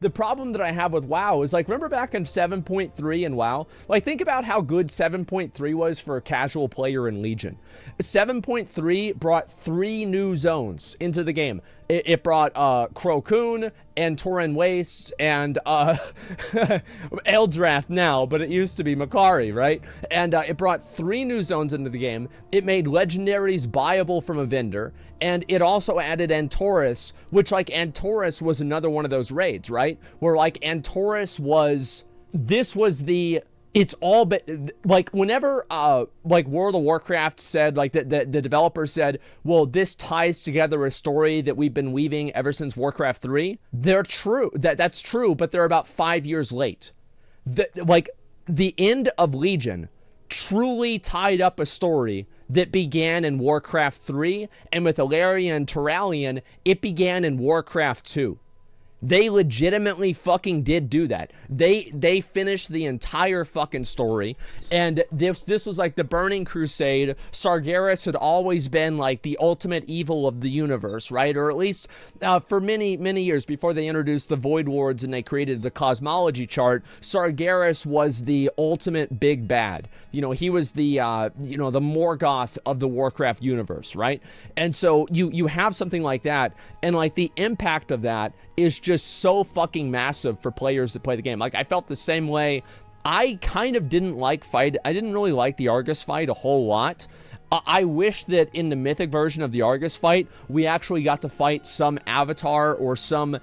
The problem that I have with WoW is, like, remember back in 7.3 in WoW? Like, think about how good 7.3 was for a casual player in Legion. 7.3 brought 3 new zones into the game. It brought Crocun and Torin Wastes and Eldrath now, but it used to be Makari, right? And it brought 3 new zones into the game. It made legendaries buyable from a vendor, and it also added Antorus, which, like, Antorus was another one of those raids, right? Where, like, Antorus was, this was the, it's all, but like, whenever like World of Warcraft said, like, the developer said, well, this ties together a story that we've been weaving ever since Warcraft 3, they're true, that's true, but they're about 5 years late. Like, the end of Legion truly tied up a story that began in Warcraft 3, and with Illyria and Turalyon, it began in Warcraft 2. They legitimately fucking did do that. They finished the entire fucking story, and this was like the Burning Crusade. Sargeras had always been like the ultimate evil of the universe, right? Or at least for many years before they introduced the Void Wards and they created the cosmology chart, Sargeras was the ultimate big bad. You know, he was the the Morgoth of the Warcraft universe, right? And so you have something like that, and like the impact of that is just so fucking massive for players that play the game. Like, I felt the same way. I kind of didn't really like the Argus fight a whole lot. I wish that in the Mythic version of the Argus fight, we actually got to fight some avatar or some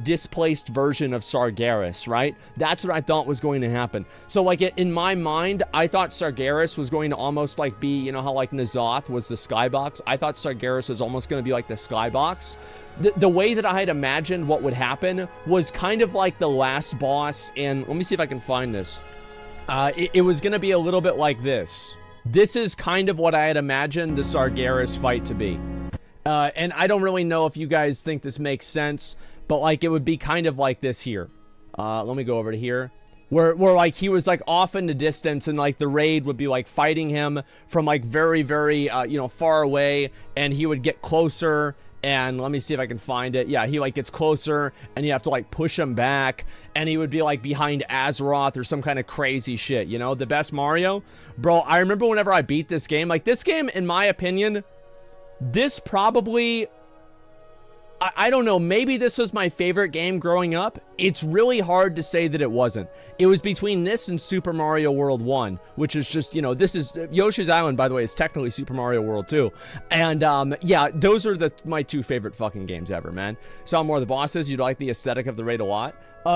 displaced version of Sargeras, right? That's what I thought was going to happen. So, like, in my mind, I thought Sargeras was going to almost, like, be, you know how, like, N'Zoth was the Skybox? I thought Sargeras was almost going to be like the Skybox. The way that I had imagined what would happen was kind of like the last boss in... Let me see if I can find this. It was going to be a little bit like this. This is kind of what I had imagined the Sargeras fight to be. And I don't really know if you guys think this makes sense, but, like, it would be kind of like this here. Let me go over to here. Where like, he was, like, off in the distance, and, like, the raid would be, like, fighting him from, like, very, very, far away, and he would get closer. And let me see if I can find it. Yeah, he, like, gets closer, and you have to, like, push him back, and he would be, like, behind Azeroth or some kind of crazy shit, you know? The best Mario? Bro, I remember whenever I beat this game, like, this game, in my opinion, this probably... I don't know, maybe this was my favorite game growing up. It's really hard to say that it wasn't. It was between this and Super Mario World 1, which is just, this is... Yoshi's Island, by the way, is technically Super Mario World 2. And, yeah, those are my 2 favorite fucking games ever, man. Saw more of the bosses. You'd like the aesthetic of the raid a lot.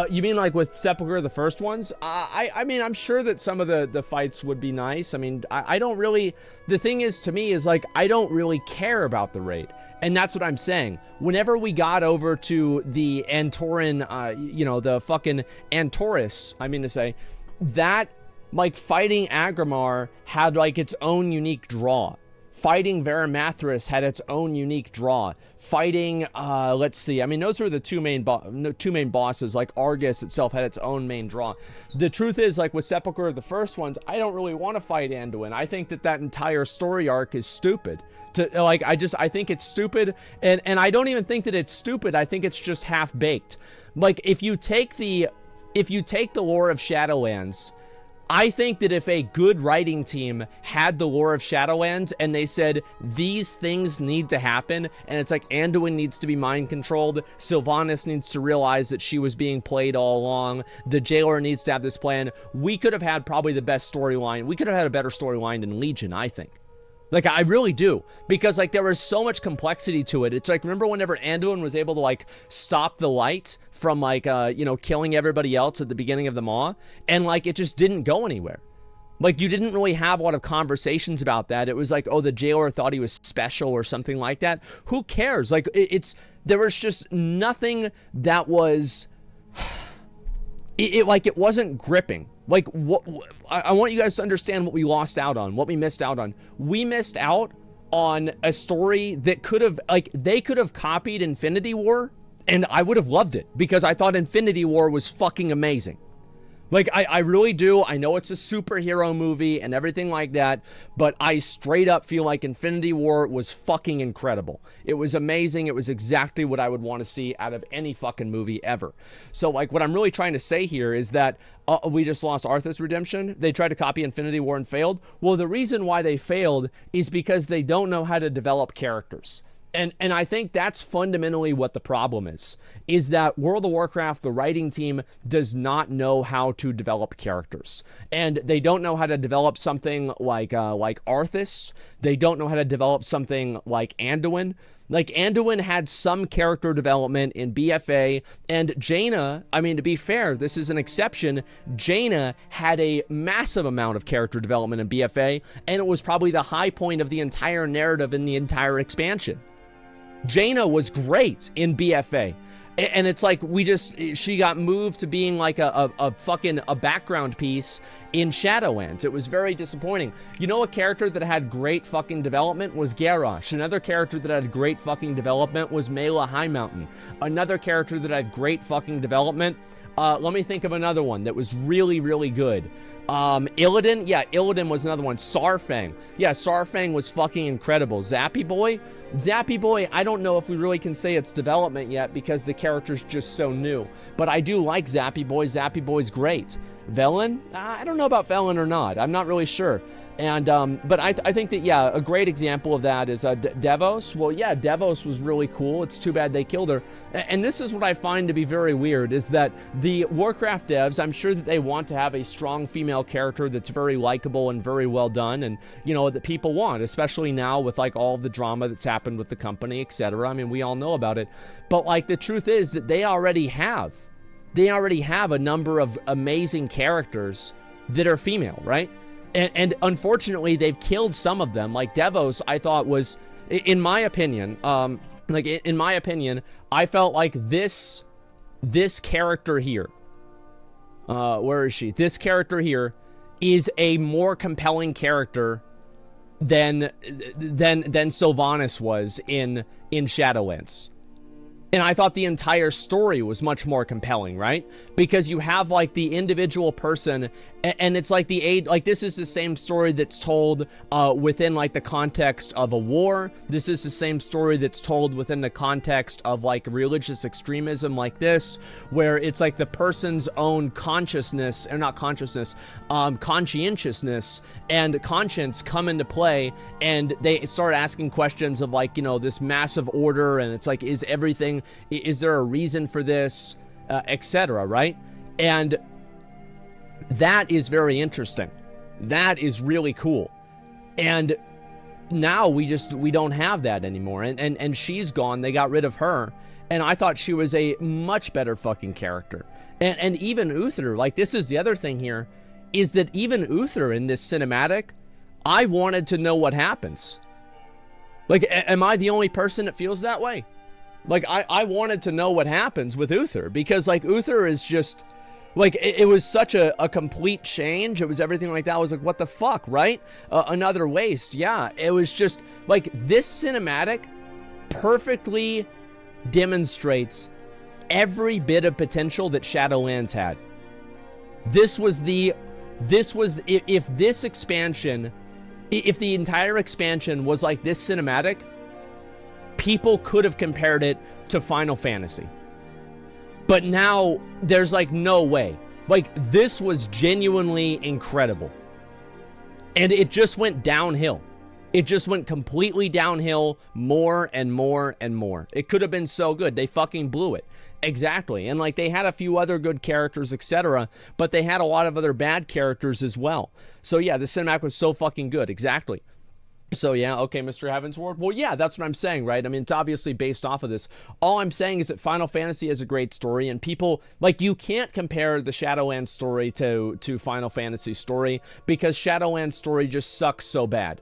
You mean, like, with Sepulchre, the first ones? I mean, I'm sure that some of the fights would be nice. I mean, I don't really... The thing is, to me, is, like, I don't really care about the raid. And that's what I'm saying. Whenever we got over to the Antorin, the fucking Antorus, I mean to say, that, like, fighting Agrimar had, like, its own unique draw. Fighting Varimathras had its own unique draw. Fighting, let's see, I mean, those were the two main bosses. Like, Argus itself had its own main draw. The truth is, like, with Sepulchre, the first ones, I don't really want to fight Anduin. I think that entire story arc is stupid. I think it's stupid, and I don't even think that it's stupid. I think it's just half-baked. Like, if you take the lore of Shadowlands, I think that if a good writing team had the lore of Shadowlands and they said, these things need to happen, and it's like Anduin needs to be mind-controlled, Sylvanas needs to realize that she was being played all along, the Jailer needs to have this plan, we could have had probably the best storyline. We could have had a better storyline than Legion, I think. Like, I really do. Because, like, there was so much complexity to it. It's like, remember whenever Anduin was able to, like, stop the light from, like, killing everybody else at the beginning of the Maw? And, like, it just didn't go anywhere. Like, you didn't really have a lot of conversations about that. It was like, oh, the Jailer thought he was special or something like that. Who cares? Like, there was just nothing that was... It wasn't gripping. Like, I want you guys to understand what we lost out on, what we missed out on. We missed out on a story that could have, like, they could have copied Infinity War, and I would have loved it, because I thought Infinity War was fucking amazing. Like, I really do. I know it's a superhero movie and everything like that, but I straight up feel like Infinity War was fucking incredible. It was amazing. It was exactly what I would want to see out of any fucking movie ever. So, like, what I'm really trying to say here is that we just lost Arthur's Redemption. They tried to copy Infinity War and failed. Well, the reason why they failed is because they don't know how to develop characters. And I think that's fundamentally what the problem is that World of Warcraft, the writing team, does not know how to develop characters. And they don't know how to develop something like Arthas. They don't know how to develop something like Anduin. Like, Anduin had some character development in BFA, and Jaina, I mean, to be fair, this is an exception. Jaina had a massive amount of character development in BFA, and it was probably the high point of the entire narrative in the entire expansion. Jaina was great in BFA. And it's like she got moved to being like a fucking background piece in Shadowlands. It was very disappointing. You know, a character that had great fucking development was Garrosh. Another character that had great fucking development was Mela Highmountain. Another character that had great fucking development, let me think of another one that was really, really good. Illidan? Yeah, Illidan was another one. Sarfang. Yeah, Sarfang was fucking incredible. Zappy Boy? Zappy Boy, I don't know if we really can say it's development yet because the character's just so new. But I do like Zappy Boy. Zappy Boy's great. Velen? I don't know about Velen or not. I'm not really sure. And, but I think that, yeah, a great example of that is Devos. Well, yeah, Devos was really cool. It's too bad they killed her. And this is what I find to be very weird, is that the Warcraft devs, I'm sure that they want to have a strong female character that's very likable and very well done, and, you know, that people want, especially now with, like, all of the drama that's happened with the company, etc. I mean, we all know about it. But, like, the truth is that they already have a number of amazing characters that are female, right? And unfortunately, they've killed some of them. Like Devos, I thought was, in my opinion, I felt like this character here, where is she? This character here is a more compelling character than Sylvanas was in Shadowlands. And I thought the entire story was much more compelling, right? Because you have, like, the individual person, and it's like this is the same story that's told within, like, the context of a war. This is the same story that's told within the context of, like, religious extremism like this, where it's like the person's own consciousness, or not consciousness, conscientiousness and conscience come into play, and they start asking questions of, like, you know, this massive order, and it's like, is there a reason for this, etc., right? And that is very interesting. That is really cool. And now we don't have that anymore. And she's gone. They got rid of her. And I thought she was a much better fucking character. And even Uther, like, this is the other thing here, is that even Uther in this cinematic, I wanted to know what happens. Like, am I the only person that feels that way? Like, I wanted to know what happens with Uther, because, like, Uther is just, like, it was such a complete change. It was everything like that. I was like, what the fuck, right? Another waste. Yeah, it was just, like, this cinematic perfectly demonstrates every bit of potential that Shadowlands had. If this expansion, if the entire expansion was like this cinematic, people could have compared it to Final Fantasy. But now there's, like, no way. Like, this was genuinely incredible. And it just went downhill. It just went completely downhill more and more and more. It could have been so good. They fucking blew it. Exactly. And, like, they had a few other good characters, etc., but they had a lot of other bad characters as well. So yeah, the cinematic was so fucking good. Exactly. So yeah, okay, Mr. Heavensward. Well, yeah, that's what I'm saying, right? I mean, it's obviously based off of this. All I'm saying is that Final Fantasy has a great story, and people, like, you can't compare the Shadowlands story to Final Fantasy story, because Shadowlands story just sucks so bad.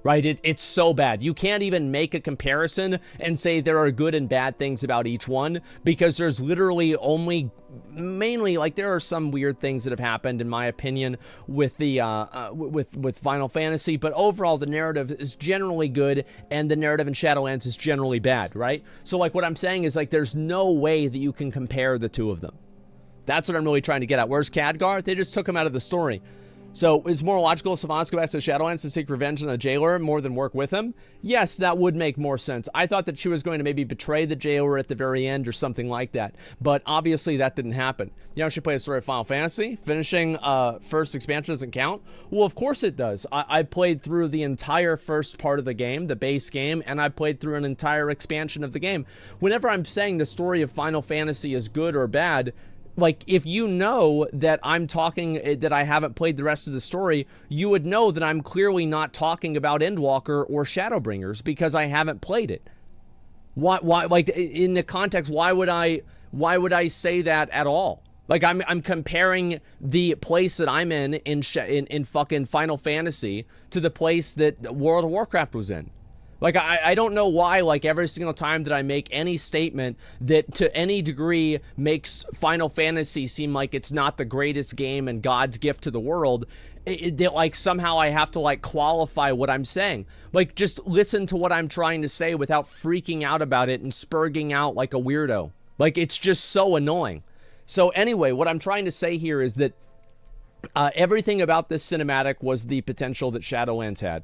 Right? It's so bad. You can't even make a comparison and say there are good and bad things about each one, because there's literally only, mainly, like, there are some weird things that have happened, in my opinion, with the with Final Fantasy, but overall the narrative is generally good, and the narrative in Shadowlands is generally bad, right? So, like, what I'm saying is, like, there's no way that you can compare the two of them. That's what I'm really trying to get at. Where's Khadgar? They just took him out of the story. So is more logical Savants go back to Shadowlands to seek revenge on the jailer more than work with him? Yes, that would make more sense. I thought that she was going to maybe betray the jailer at the very end or something like that. But obviously that didn't happen. You know, she played a story of Final Fantasy. Finishing first expansion doesn't count? Well, of course it does. I played through the entire first part of the game, the base game, and I played through an entire expansion of the game. Whenever I'm saying the story of Final Fantasy is good or bad, like, if you know that I'm talking, that I haven't played the rest of the story, you would know that I'm clearly not talking about Endwalker or Shadowbringers because I haven't played it. Why, like, in the context, why would I say that at all? Like, I'm comparing the place that I'm in fucking Final Fantasy to the place that World of Warcraft was in. Like, I don't know why, like, every single time that I make any statement that to any degree makes Final Fantasy seem like it's not the greatest game and God's gift to the world, that, like, somehow I have to, like, qualify what I'm saying. Like, just listen to what I'm trying to say without freaking out about it and spurging out like a weirdo. Like, it's just so annoying. So anyway, what I'm trying to say here is that everything about this cinematic was the potential that Shadowlands had.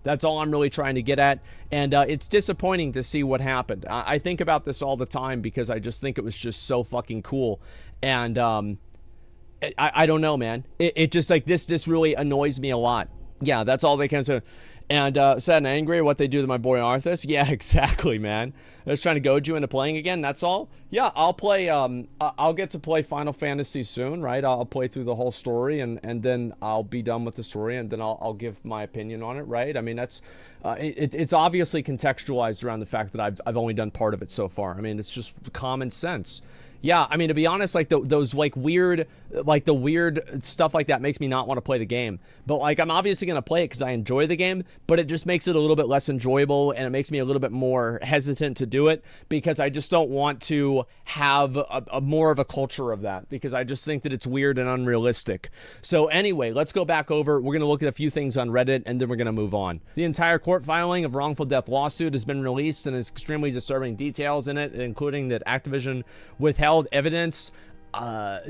That's all I'm really trying to get at, and it's disappointing to see what happened. I think about this all the time because I just think it was just so fucking cool, and I don't know, man. It just, like, this really annoys me a lot. Yeah, that's all they can say. And sad and angry at what they do to my boy Arthas. Yeah, exactly, man. They're just trying to goad you into playing again, that's all? Yeah, I'll play, I'll get to play Final Fantasy soon, right? I'll play through the whole story, and then I'll be done with the story, and then I'll give my opinion on it, right? I mean, that's, it's obviously contextualized around the fact that I've only done part of it so far. I mean, it's just common sense. Yeah, I mean, to be honest, like, those, like, weird, like, the weird stuff like that makes me not want to play the game. But, like, I'm obviously going to play it because I enjoy the game, but it just makes it a little bit less enjoyable, and it makes me a little bit more hesitant to do it because I just don't want to have a more of a culture of that because I just think that it's weird and unrealistic. So anyway, let's go back over. We're going to look at a few things on Reddit, and then we're going to move on. The entire court filing of wrongful death lawsuit has been released, and has extremely disturbing details in it, including that Activision withheld evidence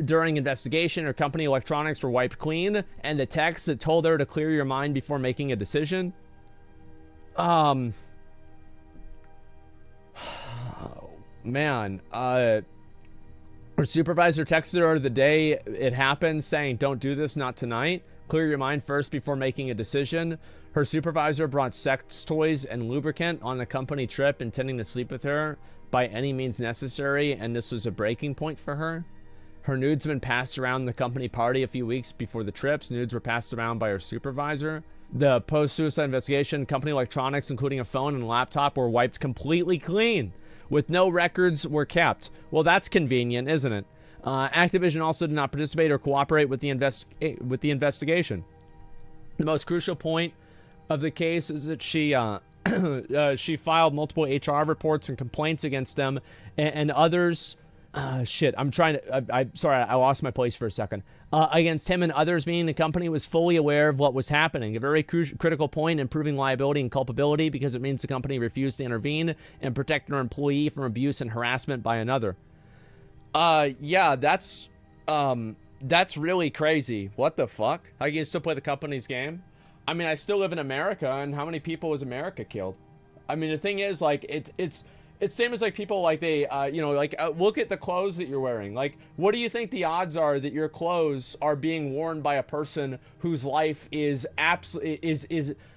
during investigation. Her company electronics were wiped clean, and a text that told her to clear your mind before making a decision. Man, her supervisor texted her the day it happened saying, "Don't do this, not tonight. Clear your mind first before making a decision." Her supervisor brought sex toys and lubricant on the company trip, intending to sleep with her by any means necessary, and this was a breaking point for her. Her nudes have been passed around the company party a few weeks before the trips. Nudes were passed around by her supervisor. The post-suicide investigation, company electronics, including a phone and laptop, were wiped completely clean, with no records were kept. Well, that's convenient, isn't it? Activision also did not participate or cooperate with the investigation. The most crucial point of the case is that she she filed multiple HR reports and complaints against them and others. Shit, I'm trying to, sorry, I lost my place for a second. Against him and others, meaning the company was fully aware of what was happening. A very critical point in proving liability and culpability because it means the company refused to intervene and protect their employee from abuse and harassment by another. Yeah, that's really crazy. What the fuck? How can you still play the company's game? I mean, I still live in America, and how many people has America killed? I mean, the thing is, like, it's same as, like, people, like, they, you know, like, look at the clothes that you're wearing. Like, what do you think the odds are that your clothes are being worn by a person whose life is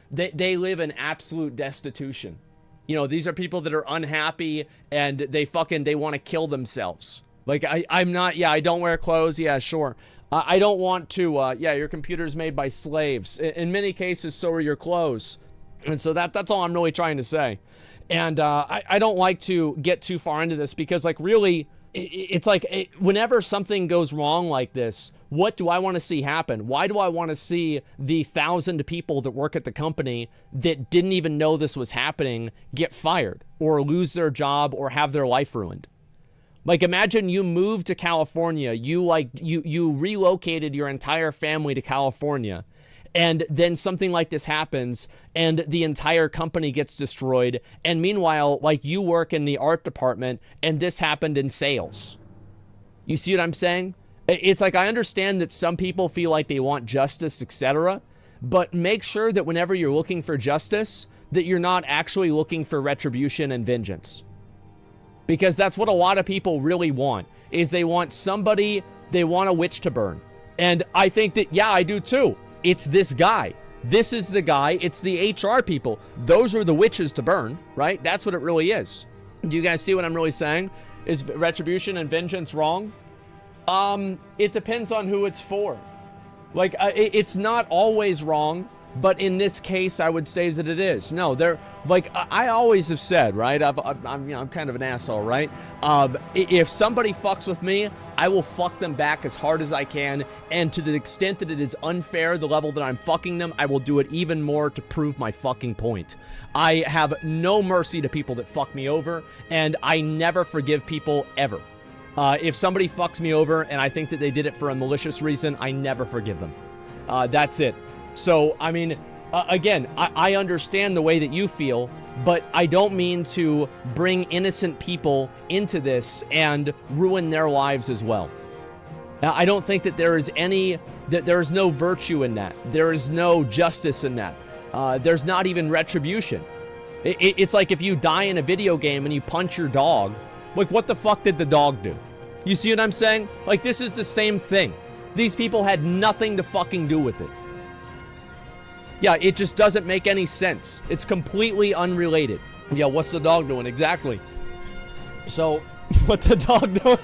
they live in absolute destitution? You know, these are people that are unhappy, and they want to kill themselves. Like, I'm not, yeah, I don't wear clothes, yeah, sure. I don't want to, yeah, your computer's made by slaves. In many cases, so are your clothes. And so that's all I'm really trying to say. And I don't like to get too far into this because, like, really, it's like whenever something goes wrong like this, what do I want to see happen? Why do I want to see the 1,000 people that work at the company that didn't even know this was happening get fired or lose their job or have their life ruined? Like, imagine you moved to California, you relocated your entire family to California, and then something like this happens, and the entire company gets destroyed, and meanwhile, like, you work in the art department, and this happened in sales. You see what I'm saying? It's like, I understand that some people feel like they want justice, etc., but make sure that whenever you're looking for justice, that you're not actually looking for retribution and vengeance. Because that's what a lot of people really want, is they want a witch to burn. And I think that, yeah, I do too. It's this guy. This is the guy. It's the HR people. Those are the witches to burn, right? That's what it really is. Do you guys see what I'm really saying? Is retribution and vengeance wrong? It depends on who it's for. Like, it's not always wrong, but in this case, I would say that it is. No, like, I always have said, right? I'm kind of an asshole, right? If somebody fucks with me, I will fuck them back as hard as I can, and to the extent that it is unfair, the level that I'm fucking them, I will do it even more to prove my fucking point. I have no mercy to people that fuck me over, and I never forgive people, ever. If somebody fucks me over and I think that they did it for a malicious reason, I never forgive them. That's it. So, I mean, again, I understand the way that you feel, but I don't mean to bring innocent people into this and ruin their lives as well. Now, I don't think that there is no virtue in that. There is no justice in that. There's not even retribution. It's like if you die in a video game and you punch your dog, like, what the fuck did the dog do? You see what I'm saying? Like, this is the same thing. These people had nothing to fucking do with it. Yeah, it just doesn't make any sense. It's completely unrelated. Yeah, what's the dog doing? Exactly. So, what's the dog doing?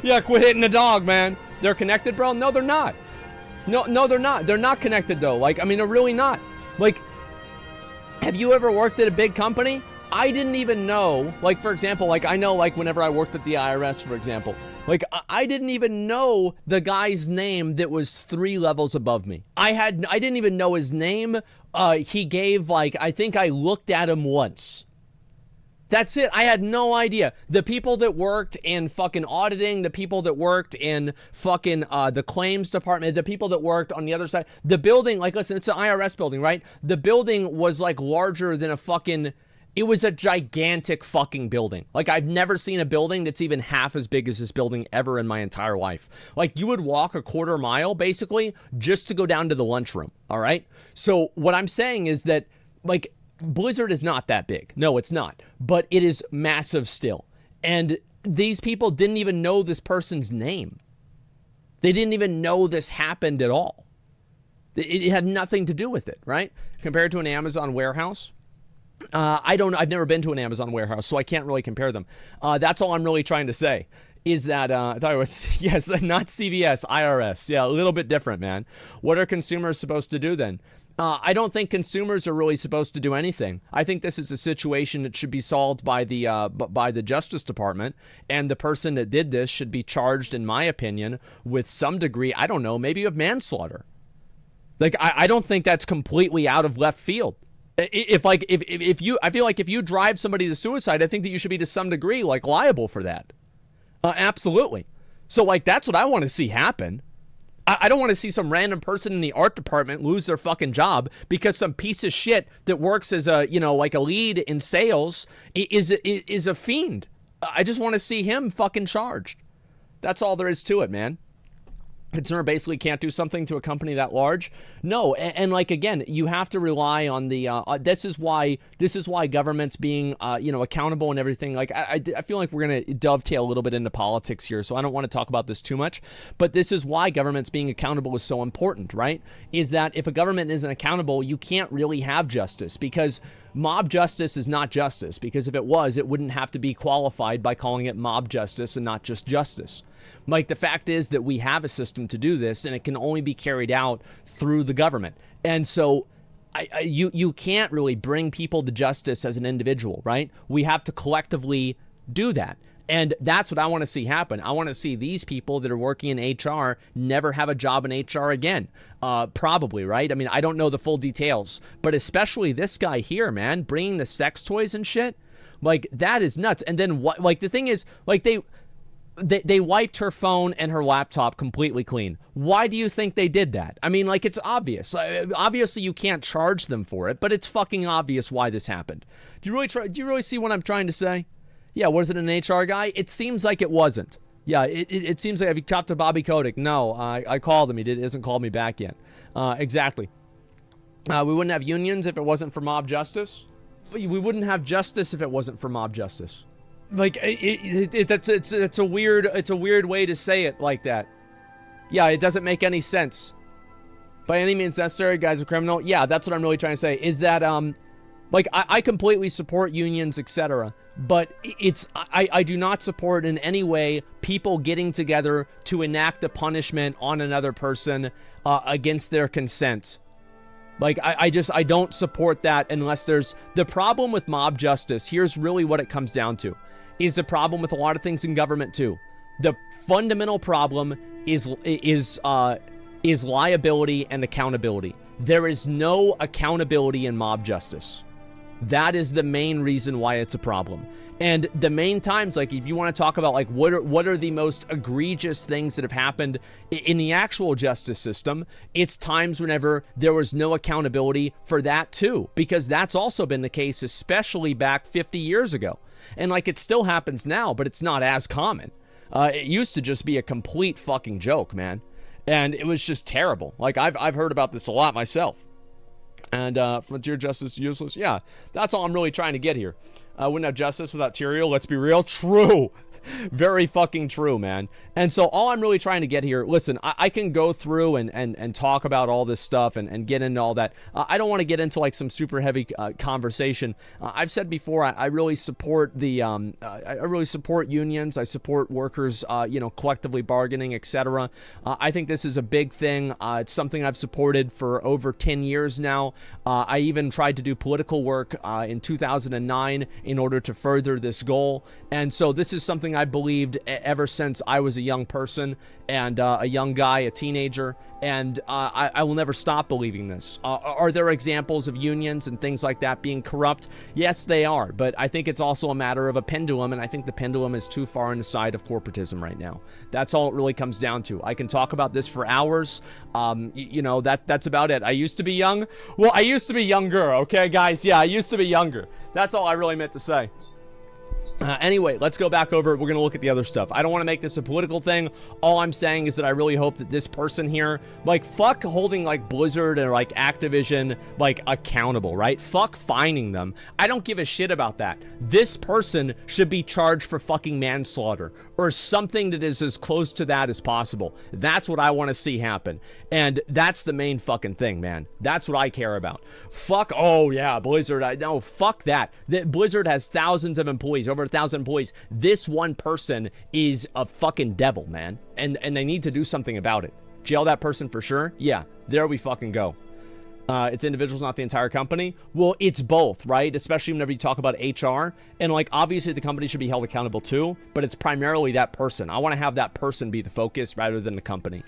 Yeah, quit hitting the dog, man. They're connected, bro? No, they're not. No, they're not. They're not connected, though. Like, I mean, they're really not. Like, have you ever worked at a big company? I didn't even know, like, for example, like, I know, like, whenever I worked at the IRS, for example, like, I didn't even know the guy's name that was 3 levels above me. I didn't even know his name. He gave, like, I think I looked at him once. That's it. I had no idea. The people that worked in fucking auditing, the people that worked in fucking the claims department, the people that worked on the other side, the building, like, listen, it's an IRS building, right? The building was, like, larger than a fucking... It was a gigantic fucking building. Like, I've never seen a building that's even half as big as this building ever in my entire life. Like, you would walk a quarter mile, basically, just to go down to the lunchroom, all right? So, what I'm saying is that, like, Blizzard is not that big. No, it's not. But it is massive still. And these people didn't even know this person's name. They didn't even know this happened at all. It had nothing to do with it, right? Compared to an Amazon warehouse. I've never been to an Amazon warehouse, so I can't really compare them. That's all I'm really trying to say, is that, I thought it was, yes, not CVS, IRS. Yeah, a little bit different, man. What are consumers supposed to do then? I don't think consumers are really supposed to do anything. I think this is a situation that should be solved by the Justice Department, and the person that did this should be charged, in my opinion, with some degree, I don't know, maybe of manslaughter. Like, I don't think that's completely out of left field. I feel like if you drive somebody to suicide, I think that you should be to some degree, like, liable for that. Absolutely. So, like, that's what I want to see happen. I don't want to see some random person in the art department lose their fucking job because some piece of shit that works as a, you know, like a lead in sales is a fiend. I just want to see him fucking charged. That's all there is to it, man. Consumer basically can't do something to a company that large. No, and like, again, you have to rely on the this is why government's being accountable and everything. Like, I feel like we're gonna dovetail a little bit into politics here, so I don't want to talk about this too much, but this is why government's being accountable is so important, right? Is that if a government isn't accountable, you can't really have justice, because mob justice is not justice, because if it was, it wouldn't have to be qualified by calling it mob justice and not just justice. Like, the fact is that we have a system to do this, and it can only be carried out through the government. And so you can't really bring people to justice as an individual, right? We have to collectively do that. And that's what I want to see happen. I want to see these people that are working in HR never have a job in HR again. Probably, right? I mean, I don't know the full details, but especially this guy here, man, bringing the sex toys and shit, like, that is nuts. And then what? Like, the thing is, like, they wiped her phone and her laptop completely clean. Why do you think they did that? I mean, like, it's obvious. Obviously, you can't charge them for it, but it's fucking obvious why this happened. Do you really see what I'm trying to say? Yeah, was it an HR guy? It seems like it wasn't. Yeah, it seems like, have you talked to Bobby Kotick? No, I called him. He hasn't called me back yet. Exactly. We wouldn't have unions if it wasn't for mob justice. We wouldn't have justice if it wasn't for mob justice. Like, it's a weird way to say it like that. Yeah, it doesn't make any sense. By any means necessary, guy's a criminal. Yeah, that's what I'm really trying to say. Is that, like, I completely support unions, etc. But I do not support in any way people getting together to enact a punishment on another person against their consent. Like, I don't support that unless there's... The problem with mob justice, here's really what it comes down to, is the problem with a lot of things in government too. The fundamental problem is liability and accountability. There is no accountability in mob justice. That is the main reason why it's a problem. And the main times, like, if you want to talk about, like, what are the most egregious things that have happened in the actual justice system, it's times whenever there was no accountability for that too, because that's also been the case, especially back 50 years ago. And, like, it still happens now, but it's not as common. It used to just be a complete fucking joke, man. And it was just terrible. Like, I've heard about this a lot myself. And frontier justice useless. Yeah, that's all I'm really trying to get here. Wouldn't have justice without Tyrael. Let's be real. True. Very fucking true, man. And so all I'm really trying to get here, listen, I can go through and talk about all this stuff and get into all that. I don't want to get into like some super heavy conversation. I've said before, I really support the, I really support unions. I support workers, you know, collectively bargaining, etc. I think this is a big thing. It's something I've supported for over 10 years now. I even tried to do political work in 2009 in order to further this goal. And so this is something I believed ever since I was a young person and a young guy, a teenager, and I will never stop believing this. Are there examples of unions and things like that being corrupt? Yes, they are, but I think it's also a matter of a pendulum, and I think the pendulum is too far on the side of corporatism right now. That's all it really comes down to. I can talk about this for hours. You know, that's about it. I used to be young. Well, I used to be younger, okay, guys? Yeah, I used to be younger. That's all I really meant to say. Anyway, let's go back over. We're going to look at the other stuff. I don't want to make this a political thing. All I'm saying is that I really hope that this person here, like, fuck holding, like, Blizzard or, like, Activision, like, accountable, right? Fuck fining them. I don't give a shit about that. This person should be charged for fucking manslaughter or something that is as close to that as possible. That's what I want to see happen. And that's the main fucking thing, man. That's what I care about. Fuck, oh, yeah, Blizzard. No, fuck that. Blizzard has thousands of employees, over 1,000 employees. This one person is a fucking devil, man. And they need to do something about it. Jail that person for sure? Yeah, there we fucking go. It's individuals, not the entire company. Well, it's both, right? Especially whenever you talk about HR. And, like, obviously the company should be held accountable too, but it's primarily that person. I want to have that person be the focus rather than the company.